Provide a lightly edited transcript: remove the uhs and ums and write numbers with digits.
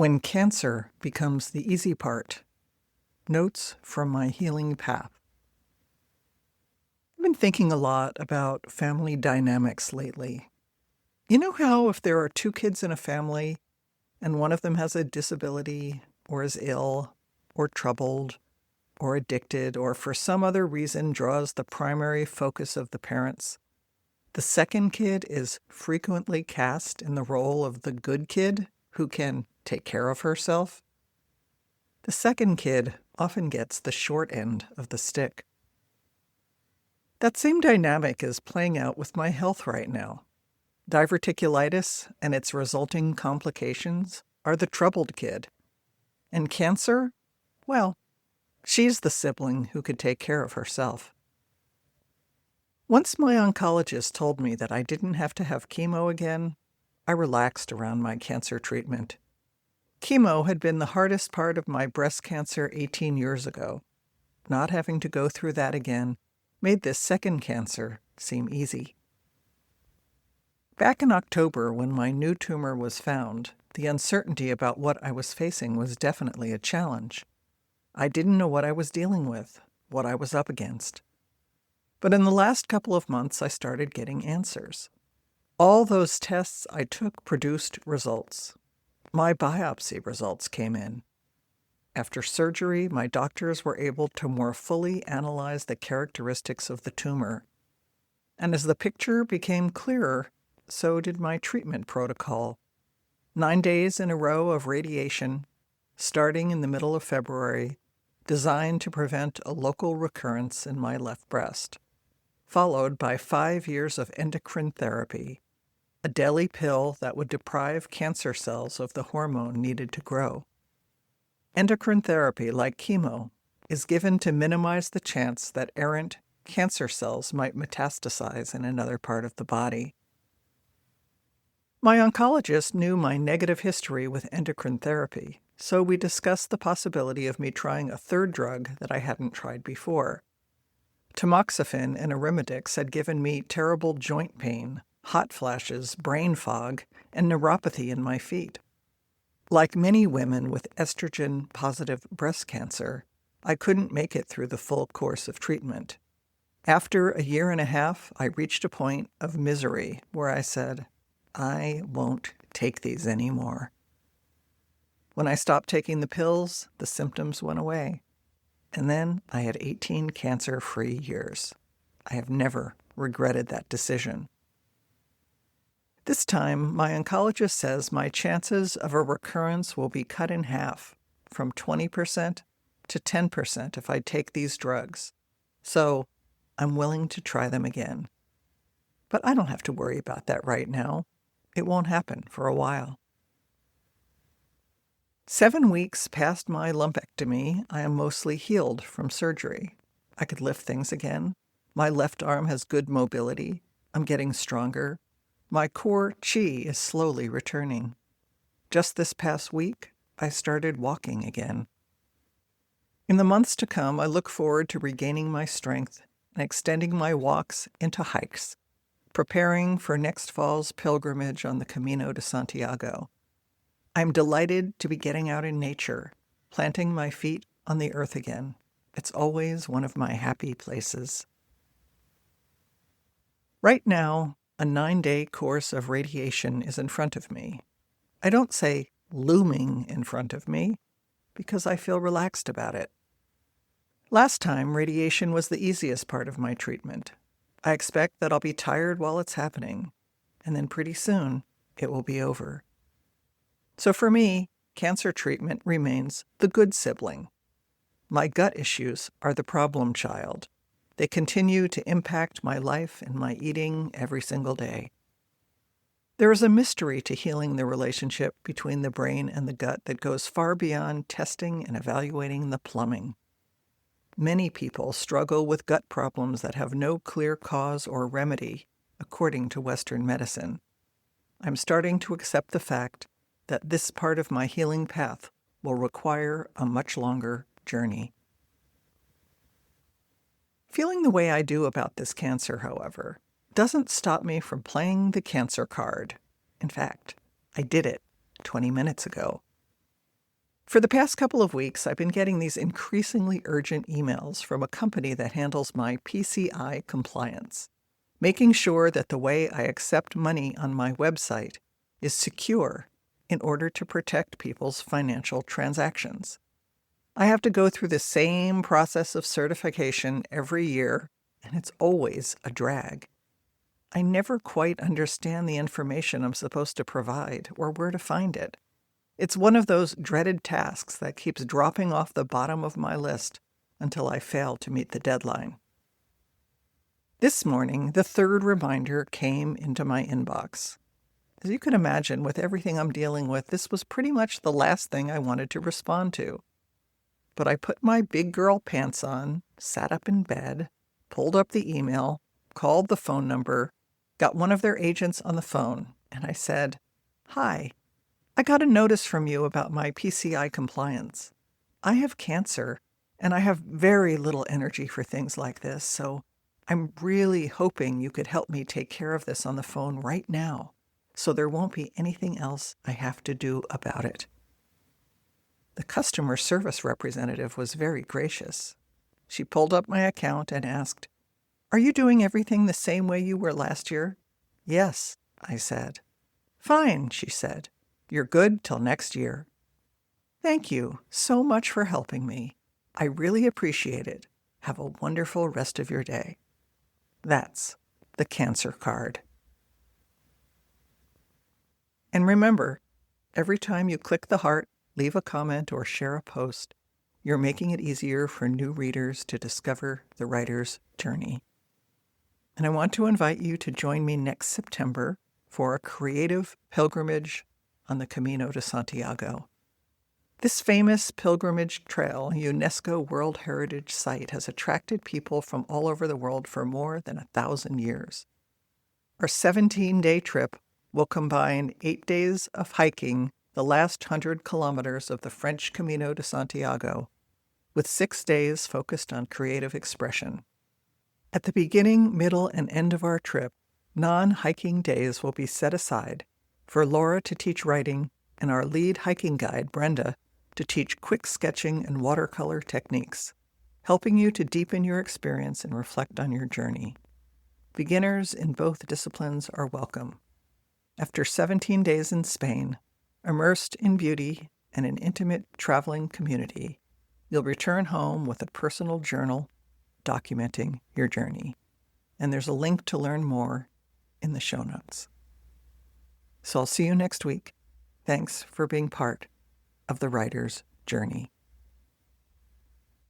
When cancer becomes the easy part. Notes from my healing path. I've been thinking a lot about family dynamics lately. You know how if there are two kids in a family and one of them has a disability or is ill or troubled or addicted or for some other reason draws the primary focus of the parents, the second kid is frequently cast in the role of the good kid who can take care of herself? The second kid often gets the short end of the stick. That same dynamic is playing out with my health right now. Diverticulitis and its resulting complications are the troubled kid. And cancer? Well, she's the sibling who could take care of herself. Once my oncologist told me that I didn't have to have chemo again, I relaxed around my cancer treatment. Chemo had been the hardest part of my breast cancer 18 years ago. Not having to go through that again made this second cancer seem easy. Back in October, when my new tumor was found, the uncertainty about what I was facing was definitely a challenge. I didn't know what I was dealing with, what I was up against. But in the last couple of months, I started getting answers. All those tests I took produced results. My biopsy results came in. After surgery, my doctors were able to more fully analyze the characteristics of the tumor. And as the picture became clearer, so did my treatment protocol. 9 days in a row of radiation, starting in the middle of February, designed to prevent a local recurrence in my left breast, followed by 5 years of endocrine therapy, a daily pill that would deprive cancer cells of the hormone needed to grow. Endocrine therapy, like chemo, is given to minimize the chance that errant cancer cells might metastasize in another part of the body. My oncologist knew my negative history with endocrine therapy, so we discussed the possibility of me trying a third drug that I hadn't tried before. Tamoxifen and Arimidex had given me terrible joint pain, hot flashes, brain fog, and neuropathy in my feet. Like many women with estrogen-positive breast cancer, I couldn't make it through the full course of treatment. After a year and a half, I reached a point of misery where I said, I won't take these anymore. When I stopped taking the pills, the symptoms went away. And then I had 18 cancer-free years. I have never regretted that decision. This time, my oncologist says my chances of a recurrence will be cut in half, from 20% to 10% if I take these drugs. So I'm willing to try them again. But I don't have to worry about that right now. It won't happen for a while. 7 weeks past my lumpectomy, I am mostly healed from surgery. I could lift things again. My left arm has good mobility. I'm getting stronger. My core chi is slowly returning. Just this past week, I started walking again. In the months to come, I look forward to regaining my strength and extending my walks into hikes, preparing for next fall's pilgrimage on the Camino de Santiago. I'm delighted to be getting out in nature, planting my feet on the earth again. It's always one of my happy places. Right now, a 9-day course of radiation is in front of me. I don't say looming in front of me because I feel relaxed about it. Last time, radiation was the easiest part of my treatment. I expect that I'll be tired while it's happening, and then pretty soon it will be over. So for me, cancer treatment remains the good sibling. My gut issues are the problem child. They continue to impact my life and my eating every single day. There is a mystery to healing the relationship between the brain and the gut that goes far beyond testing and evaluating the plumbing. Many people struggle with gut problems that have no clear cause or remedy, according to Western medicine. I'm starting to accept the fact that this part of my healing path will require a much longer journey. Feeling the way I do about this cancer, however, doesn't stop me from playing the cancer card. In fact, I did it 20 minutes ago. For the past couple of weeks, I've been getting these increasingly urgent emails from a company that handles my PCI compliance, making sure that the way I accept money on my website is secure in order to protect people's financial transactions. I have to go through the same process of certification every year, and it's always a drag. I never quite understand the information I'm supposed to provide or where to find it. It's one of those dreaded tasks that keeps dropping off the bottom of my list until I fail to meet the deadline. This morning, the third reminder came into my inbox. As you can imagine, with everything I'm dealing with, this was pretty much the last thing I wanted to respond to. But I put my big girl pants on, sat up in bed, pulled up the email, called the phone number, got one of their agents on the phone, and I said, "Hi, I got a notice from you about my PCI compliance. I have cancer, and I have very little energy for things like this, so I'm really hoping you could help me take care of this on the phone right now, so there won't be anything else I have to do about it." The customer service representative was very gracious. She pulled up my account and asked, "Are you doing everything the same way you were last year?" "Yes," I said. "Fine," she said. "You're good till next year." "Thank you so much for helping me. I really appreciate it. Have a wonderful rest of your day." That's the cancer card. And remember, every time you click the heart, leave a comment, or share a post, you're making it easier for new readers to discover the writer's journey. And I want to invite you to join me next September for a creative pilgrimage on the Camino de Santiago. This famous pilgrimage trail, UNESCO World Heritage Site, has attracted people from all over the world for more than 1,000 years. Our 17-day trip will combine 8 days of hiking the last 100 kilometers of the French Camino de Santiago, with 6 days focused on creative expression. At the beginning, middle, and end of our trip, non-hiking days will be set aside for Laura to teach writing and our lead hiking guide, Brenda, to teach quick sketching and watercolor techniques, helping you to deepen your experience and reflect on your journey. Beginners in both disciplines are welcome. After 17 days in Spain, immersed in beauty and an intimate traveling community, you'll return home with a personal journal documenting your journey. And there's a link to learn more in the show notes. So I'll see you next week. Thanks for being part of the writer's journey.